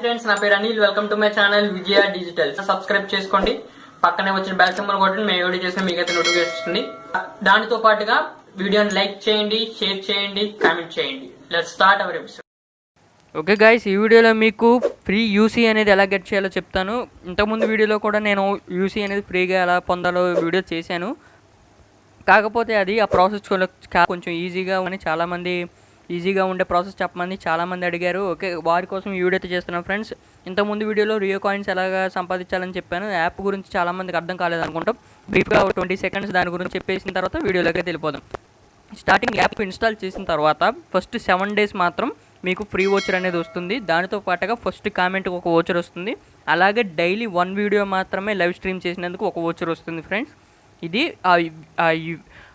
Friends, నా పేరు Anil. Welcome to my channel Vijaya digital. Subscribe చేసుకోండి, పక్కనే వచ్చిన బెల్ సింబల్ కొట్టండి. మేము వీడియో చేసిన మీకైతే నోటిఫికేషన్ వస్తుంది. దానితో పాటుగా వీడియోని లైక్ చేయండి, షేర్ చేయండి, కామెంట్ చేయండి. Let's start our episode. Okay guys, ఈ వీడియోలో మీకు ఫ్రీ యూసీ అనేది ఎలా గెట్ చేయాలో చెప్తాను. ఇంతకుముందు వీడియోలో కూడా నేను యూసీ అనేది ఫ్రీగా ఎలా పొందాలో వీడియో చేశాను. కాకపోతే అది ఆ ప్రాసెస్ కొంచెం ఈజీగా అని చాలామంది ఈజీగా ఉండే ప్రాసెస్ చెప్పమని చాలామంది అడిగారు. ఓకే, వారి కోసం ఈ వీడియో అయితే చేస్తున్నాను ఫ్రెండ్స్. ఇంతకుముందు వీడియోలో రియో కాయిన్స్ ఎలాగా సంపాదించాలని చెప్పాను. యాప్ గురించి చాలామందికి అర్థం కాలేదనుకుంటాం. బ్రీఫ్గా 20 సెకండ్స్ దాని గురించి చెప్పేసిన తర్వాత వీడియోలోకి వెళ్ళిపోదాం. స్టార్టింగ్ యాప్ ఇన్స్టాల్ చేసిన తర్వాత ఫస్ట్ 7 days మాత్రం మీకు ఫ్రీ వోచర్ అనేది వస్తుంది. దానితో పాటుగా ఫస్ట్ కామెంట్కి ఒక వోచర్ వస్తుంది. అలాగే డైలీ 1 వీడియో మాత్రమే లైవ్ స్ట్రీమ్ చేసినందుకు ఒక వోచర్ వస్తుంది ఫ్రెండ్స్. ఇది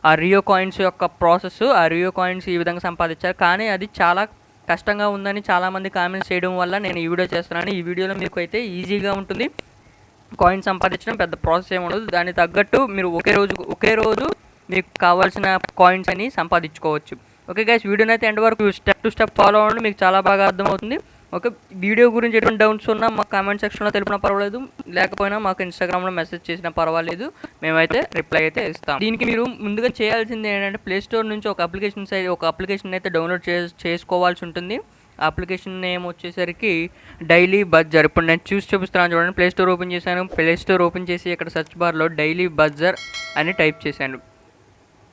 ఆ రియో కాయిన్స్ యొక్క ప్రాసెస్. ఆ రియో కాయిన్స్ ఈ విధంగా సంపాదించారు, కానీ అది చాలా కష్టంగా ఉందని చాలామంది కామెంట్స్ చేయడం వల్ల నేను ఈ వీడియో చేస్తున్నాను. ఈ వీడియోలో మీకు అయితే ఈజీగా ఉంటుంది. కాయిన్స్ సంపాదించడం పెద్ద ప్రాసెస్ ఏమి ఉండదు. దానికి తగ్గట్టు మీరు ఒకే రోజు మీకు కావాల్సిన కాయిన్స్ అని సంపాదించుకోవచ్చు. ఓకే గైస్, వీడియోని అయితే ఎండ్ వరకు స్టెప్ టు స్టెప్ ఫాలో అవ్వండి, మీకు చాలా బాగా అర్థమవుతుంది. ఓకే, వీడియో గురించి ఎటువంటి డౌట్స్ ఉన్నా మాకు కామెంట్ సెక్షన్లో తెలిపినా పర్వాలేదు, లేకపోయినా మాకు ఇన్స్టాగ్రామ్లో మెసేజ్ చేసినా పర్వాలేదు, మేమైతే రిప్లై అయితే ఇస్తాం. దీనికి మీరు ముందుగా చేయాల్సింది ఏంటంటే ప్లేస్టోర్ నుంచి ఒక అప్లికేషన్ అయితే డౌన్లోడ్ చేసుకోవాల్సి ఉంటుంది. ఆ అప్లికేషన్ నేమ్ వచ్చేసరికి డైలీ బజ్జర్. ఇప్పుడు నేను చూపిస్తున్నాను చూడండి. ప్లేస్టోర్ ఓపెన్ చేశాను. ప్లేస్టోర్ ఓపెన్ చేసి ఇక్కడ సెర్చ్ బార్లో డైలీ బజ్జర్ అని టైప్ చేశాను.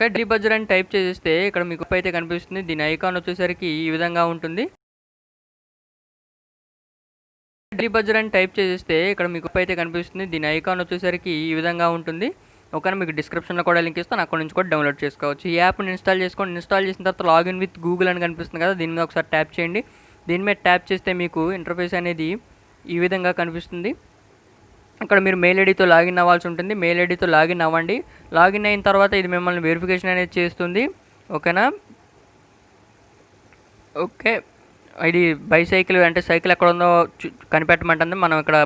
డైలీ బజ్జర్ అని టైప్ చేస్తే ఇక్కడ మీకు అయితే కనిపిస్తుంది. దీని ఐకాన్ వచ్చేసరికి ఈ విధంగా ఉంటుంది. డైలీ బజ్జర్ అని టైప్ చేస్తే ఇక్కడ మీకు అయితే కనిపిస్తుంది. దీని ఐకాన్ వచ్చేసరికి ఈ విధంగా ఉంటుంది. ఓకేనా, మీకు డిస్క్రిప్షన్లో కూడా లింక్ ఇస్తాను, అక్కడ నుంచి కూడా డౌన్లోడ్ చేసుకోవచ్చు. ఈ యాప్ని ఇన్స్టాల్ చేసుకోండి. ఇన్స్టాల్ చేసిన తర్వాత లాగిన్ విత్ గూగుల్ అని కనిపిస్తుంది కదా, దీని మీద ఒకసారి ట్యాప్ చేయండి. దీని మీద ట్యాప్ చేస్తే మీకు ఇంటర్ఫేస్ అనేది ఈ విధంగా కనిపిస్తుంది. ఇక్కడ మీరు మెయిల్ ఐడితో లాగిన్ అవ్వాల్సి ఉంటుంది. మెయిల్ ఐడితో లాగిన్ అవ్వండి. లాగిన్ అయిన తర్వాత ఇది మిమ్మల్ని వెరిఫికేషన్ అనేది చేస్తుంది. ఓకేనా, ఓకే, ఇది బైసైకిల్ అంటే సైకిల్ ఎక్కడ ఉందో కనిపెట్టమంటుంది. మనం ఇక్కడ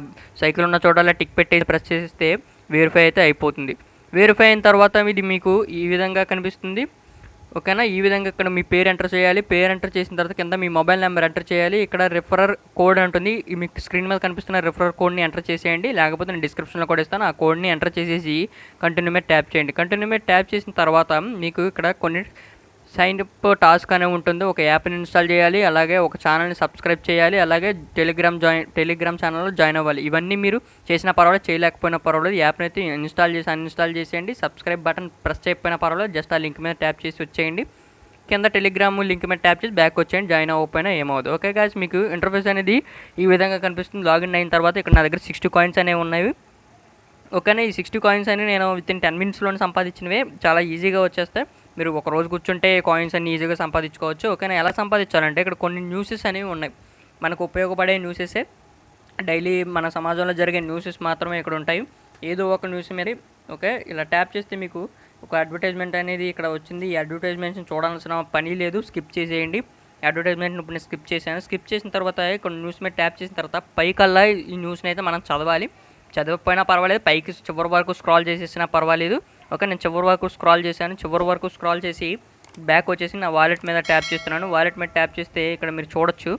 సైకిల్ ఉన్న చోటలా టిక్ పెట్టి ప్రెస్ చేస్తే వెరిఫై అయితే అయిపోతుంది. వెరిఫై అయిన తర్వాత ఇది మీకు ఈ విధంగా కనిపిస్తుంది. ఓకేనా, ఈ విధంగా ఇక్కడ మీ పేరు ఎంటర్ చేయాలి. పేరు ఎంటర్ చేసిన తర్వాత కింద మీ మొబైల్ నెంబర్ ఎంటర్ చేయాలి. ఇక్కడ రిఫరర్ కోడ్ ఉంటుంది. మీకు స్క్రీన్ మీద కనిపిస్తున్న రిఫరర్ కోడ్ని ఎంటర్ చేసేయండి, లేకపోతే నేను డిస్క్రిప్షన్లో కూడా ఇస్తాను. ఆ కోడ్ని ఎంటర్ చేసేసి కంటిన్యూ మీద ట్యాప్ చేయండి. కంటిన్యూ మీద ట్యాప్ చేసిన తర్వాత మీకు ఇక్కడ కొన్ని సైన్ అప్ టాస్క్ అనే ఉంటుంది. ఒక యాప్ని ఇన్స్టాల్ చేయాలి, అలాగే ఒక ఛానల్ని సబ్స్క్రైబ్ చేయాలి, అలాగే టెలిగ్రామ్ ఛానల్లో జాయిన్ అవ్వాలి. ఇవన్నీ మీరు చేసినా పర్వాలేదు, చేయలేకపోయినా పర్వాలేదు. యాప్ని అయితే అన్ఇన్స్టాల్ చేసేయండి. సబ్స్క్రైబ్ బటన్ ప్రెస్ చేయకపోయినా పర్వాలేదు, జస్ట్ ఆ లింక్ మీద ట్యాప్ చేసి వచ్చేయండి. కింద టెలిగ్రామ్ లింక్ మీద ట్యాప్ చేసి బ్యాక్ వచ్చేయండి. జాయిన్ అవ్వకపోయినా ఏమవుతుంది. ఓకే గాయ్స్, మీకు ఇంటర్ఫేస్ అనేది ఈ విధంగా కనిపిస్తుంది. లాగిన్ అయిన తర్వాత ఇక్కడ నా దగ్గర 60 కాయిన్స్ అనేవి ఉన్నాయి. ఓకేనా, ఈ 60 కాయిన్స్ అని నేను విత్ ఇన్ 10 minutesలోనే సంపాదించినవే. చాలా ఈజీగా వచ్చేస్తాయి. మీరు ఒక రోజు కూర్చుంటే కాయిన్స్ అన్ని ఈజీగా సంపాదించుకోవచ్చు. ఓకేనా, ఎలా సంపాదించాలంటే ఇక్కడ కొన్ని న్యూసెస్ అనేవి ఉన్నాయి. మనకు ఉపయోగపడే న్యూసెసే, డైలీ మన సమాజంలో జరిగే న్యూసెస్ మాత్రమే ఇక్కడ ఉంటాయి. ఏదో ఒక న్యూస్ మీద ఓకే ఇలా ట్యాప్ చేస్తే మీకు ఒక అడ్వర్టైజ్మెంట్ అనేది ఇక్కడ వచ్చింది. ఈ అడ్వర్టైజ్మెంట్ని చూడాల్సిన పని లేదు, స్కిప్ చేసేయండి. అడ్వర్టైజ్మెంట్ని ఇప్పుడు నేను స్కిప్ చేశాను. స్కిప్ చేసిన తర్వాత ఇక్కడ న్యూస్ మీద ట్యాప్ చేసిన తర్వాత పైకల్లా ఈ న్యూస్ని అయితే మనం చదవాలి. చదవకపోయినా పర్వాలేదు, పైకి చివరి వరకు స్క్రాల్ చేసేసినా పర్వాలేదు. ఓకే, నేను చివరి వరకు స్క్రాల్ చేశాను. చివరి వరకు స్క్రాల్ చేసి బ్యాక్ వచ్చేసి నా వాలెట్ మీద ట్యాప్ చేస్తున్నాను. వాలెట్ మీద ట్యాప్ చేస్తే ఇక్కడ మీరు చూడొచ్చు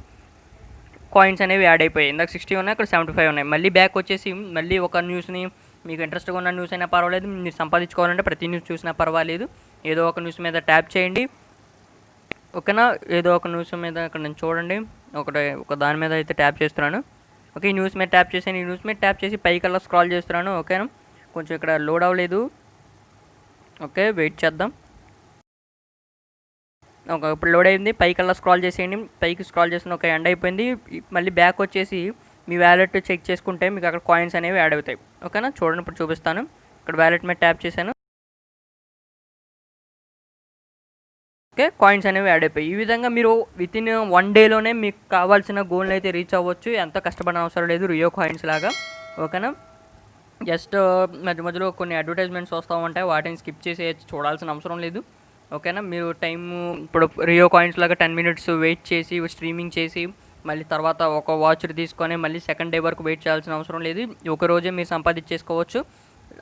కాయిన్స్ అనేవి యాడ్ అయిపోయాయి. ఇందాక 60 ఉన్నాయి, ఇక్కడ 75 ఉన్నాయి. మళ్ళీ బ్యాక్ వచ్చేసి మళ్ళీ ఒక న్యూస్ని, మీకు ఇంట్రెస్ట్గా ఉన్న న్యూస్ అయినా పర్వాలేదు, మీరు సంపాదించుకోవాలంటే ప్రతి న్యూస్ చూసినా పర్వాలేదు, ఏదో ఒక న్యూస్ మీద ట్యాప్ చేయండి. ఓకేనా, ఏదో ఒక న్యూస్ మీద ఇక్కడ నేను చూడండి ఒక దాని మీద అయితే ట్యాప్ చేస్తున్నాను. ఓకే, ఈ న్యూస్ మీద ట్యాప్ చేసాను. ఈ న్యూస్ మీద ట్యాప్ చేసి పైకల్లా స్క్రాల్ చేస్తున్నాను. ఓకేనా, కొంచెం ఇక్కడ లోడ్ అవ్వలేదు. ఓకే, వెయిట్ చేద్దాం. ఓకే, ఇప్పుడు లోడ్ అయింది. పైకల్లా స్క్రాల్ చేసేయండి. పైకి స్క్రాల్ చేసిన ఒక ఎండ్ అయిపోయింది. మళ్ళీ బ్యాక్ వచ్చేసి మీ వ్యాలెట్ చెక్ చేసుకుంటే మీకు అక్కడ కాయిన్స్ అనేవి యాడ్ అవుతాయి. ఓకేనా, చూడండి ఇప్పుడు చూపిస్తాను. ఇక్కడ వ్యాలెట్ మీద ట్యాప్ చేశాను. ఓకే, కాయిన్స్ అనేవి యాడ్ అయిపోయి ఈ విధంగా మీరు విత్ ఇన్ 1 dayలోనే మీకు కావాల్సిన గోల్ని అయితే రీచ్ అవ్వచ్చు. ఎంత కష్టపడిన అవసరం లేదు, రియో కాయిన్స్ లాగా. ఓకేనా, జస్ట్ మధ్యలో కొన్ని అడ్వర్టైజ్మెంట్స్ వస్తూ ఉంటాయి, వాటిని స్కిప్ చేసి చూడాల్సిన అవసరం లేదు. ఓకేనా, మీరు ఇప్పుడు రియో కాయిన్స్ లాగా 10 minutes వెయిట్ చేసి స్ట్రీమింగ్ చేసి మళ్ళీ తర్వాత ఒక వాచ్ తీసుకొని మళ్ళీ 2nd day వరకు వెయిట్ చేయాల్సిన అవసరం లేదు. ఒక రోజే మీరు సంపాదించేసుకోవచ్చు.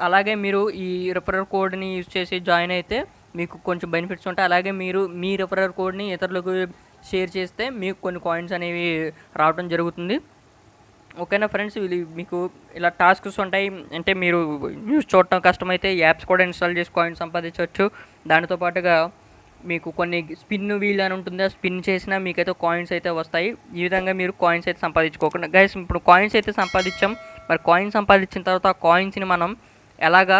అలాగే మీరు ఈ రిఫరల్ కోడ్ని యూజ్ చేసి జాయిన్ అయితే మీకు కొంచెం బెనిఫిట్స్ ఉంటాయి. అలాగే మీరు మీ రిఫరల్ కోడ్ని ఇతరులకు షేర్ చేస్తే మీకు కొన్ని కాయిన్స్ అనేవి రావడం జరుగుతుంది. ఓకేనా ఫ్రెండ్స్, ఇది మీకు ఇలా టాస్క్స్ ఉంటాయి. అంటే మీరు న్యూస్ చూడటం కష్టమైతే యాప్స్ కూడా ఇన్స్టాల్ చేసి కాయిన్స్ సంపాదించవచ్చు. దానితో పాటుగా మీకు కొన్ని స్పిన్ వీల్ అని ఉంటుంది, స్పిన్ చేసినా మీకైతే కాయిన్స్ అయితే వస్తాయి. ఈ విధంగా మీరు కాయిన్స్ అయితే సంపాదించుకోకుండా గైస్. ఇప్పుడు కాయిన్స్ అయితే సంపాదించాం, మరి కాయిన్స్ సంపాదించిన తర్వాత ఆ కాయిన్స్ని మనం ఎలాగా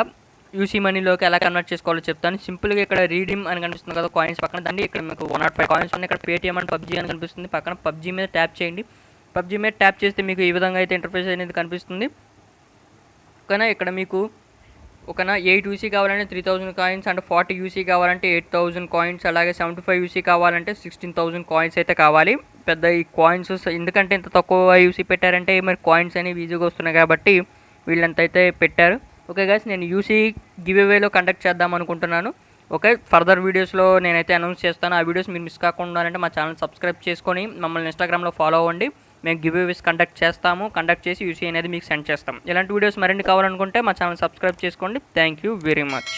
యూసీ మనీలోకి ఎలా కన్వర్ట్ చేసుకోవాలో చెప్తాను. సింపుల్గా ఇక్కడ రీడీమ్ అని కనిపిస్తుంది కదా కాయిన్స్ పక్కన, దాన్ని ఇక్కడ మీకు 105 కాయిన్స్ ఉన్నాయి. ఇక్కడ పేటీఎం అండ్ పబ్జీ అని కనిపిస్తుంది పక్కన. పబ్జీ మీద ట్యాప్ చేయండి. పబ్జీ మీద ట్యాప్ చేస్తే మీకు ఈ విధంగా అయితే ఇంటర్ఫేస్ అనేది కనిపిస్తుంది. ఓకేనా, ఇక్కడ మీకు ఓకేనా 8 యూసీ కావాలంటే 3000 కాయిన్స్, అండ్ 40 యూసీ కావాలంటే 8000 కాయిన్స్, అలాగే 75 యూసీ కావాలంటే 16000 కాయిన్స్ అయితే కావాలి. పెద్ద ఈ కాయిన్స్ ఎందుకంటే ఇంత తక్కువ యూసీ పెట్టారంటే మరి కాయిన్స్ అనేవి ఈజీగా వస్తున్నాయి కాబట్టి వీళ్ళంత అయితే పెట్టారు. ఓకే గైస్, నేను యూసీ గివ్ అవేలో కండక్ట్ చేద్దాం అనుకుంటున్నాను. ఓకే, ఫర్దర్ వీడియోస్లో నేనైతే అనౌన్స్ చేస్తాను. ఆ వీడియోస్ మీరు మిస్ కాకుండా అంటే మా ఛానల్ సబ్స్క్రైబ్ చేసుకొని మమ్మల్ని ఇన్స్టాగ్రామ్లో ఫాలో అవ్వండి. మేము గివ్ అవేస్ కండక్ట్ చేస్తాము. కండక్ట్ చేసి యూసీ అనేది మీకు సెండ్ చేస్తాం. ఇలాంటి వీడియోస్ మరిన్ని కావాలనుకుంటే మా ఛానల్ సబ్స్క్రైబ్ చేసుకోండి. Thank you very much.